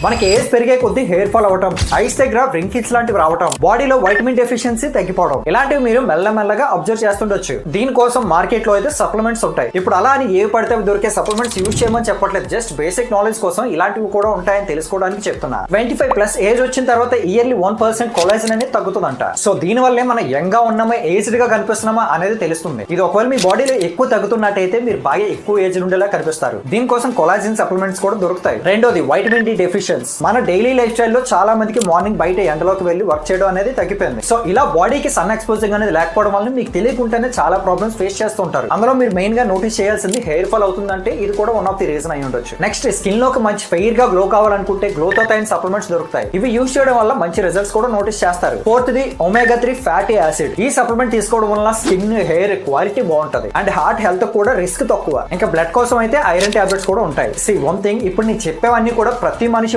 మనకి ఏజ్ పెరిగే కొద్ది హెయిర్ ఫాల్ అవటం, ఐస్ దగ్గర వ్రింకిల్స్ లాంటివి రావటం, బాడీలో వైటమిన్ డెఫిషియన్సీ తగ్గిపోవడం, ఇలాంటివి మీరు మెల్లమెల్లగా అబ్జర్వ్ చేస్తుండొచ్చు. దీనికోసం మార్కెట్ లో అయితే సప్లిమెంట్స్ ఉంటాయి. ఇప్పుడు అలా అని ఏ పడితే దొరికే సప్లిమెంట్స్ యూజ్ చేయమని చెప్పట్లేదు, జస్ట్ బేసిక్ నాలెడ్జ్ కోసం ఇలాంటివి కూడా ఉంటాయని తెలుసుకోవడానికి చెప్తున్నా. 25+ ఏజ్ వచ్చిన తర్వాత ఇయర్లీ 1% కొలాజన్ అనేది తగ్గుతుందంట. సో దీని వల్లే మనం యంగ్ గా ఉన్నామా ఏజ్డ్ గా కనిపిస్తున్నామా అనేది తెలుస్తుంది. ఇది ఒకవేళ మీ బాడీలో ఎక్కువ తగ్గుతున్నట్టయితే మీరు బాగా ఎక్కువ ఏజ్ ఉండేలా కనిపిస్తారు. దీనికోసం కొలాజిన్ సప్లిమెంట్స్ కూడా దొరుకుతాయి. రెండోది వైటమిన్ డి డెఫిషియన్సీ. మన డైలీ లైఫ్ స్టైల్లో చాలా మందికి మార్నింగ్ బయట ఎండలోకి వెళ్ళి వర్క్ చేయడం అనేది తగ్గిపోయింది. సో ఇలా బాడీకి సన్ ఎక్స్పోజింగ్ అనేది లేకపోవడం వల్ల మీకు తెలియకుండానే చాలా ప్రాబ్లమ్స్ ఫేస్ చేస్తుంటారు. అందులో మీరు మెయిన్ గా నోటీస్ చేయాల్సింది హెయిర్ ఫాల్ అవుతుందంటే ఇది కూడా వన్ ఆఫ్ ది రీజన్ అయి ఉండొచ్చు. నెక్స్ట్, స్కిన్ లోకి మంచి ఫెయిర్ గా గ్లో కావాలనుకుంటే గ్లోథోథైన్ సప్లిమెంట్స్ దొరుకుతాయి. ఇవి యూజ్ చేయడం వల్ల మంచి రిజల్ట్స్ కూడా నోటీస్ చేస్తారు. ఫోర్త్ది ఒమేగా 3 ఫ్యాటీ యాసిడ్. ఈ సప్లిమెంట్ తీసుకోవడం వల్ల స్కిన్ హెయిర్ క్వాలిటీ బాగుంటది అండ్ హార్ట్ హెల్త్ కూడా రిస్క్ తక్కువ. ఇంకా బ్లడ్ కోసం అయితే ఐరన్ టాబ్లెట్స్ కూడా ఉంటాయి. వన్ థింగ్, ఇప్పుడు నేను చెప్పేవన్నీ కూడా ప్రతి మనిషి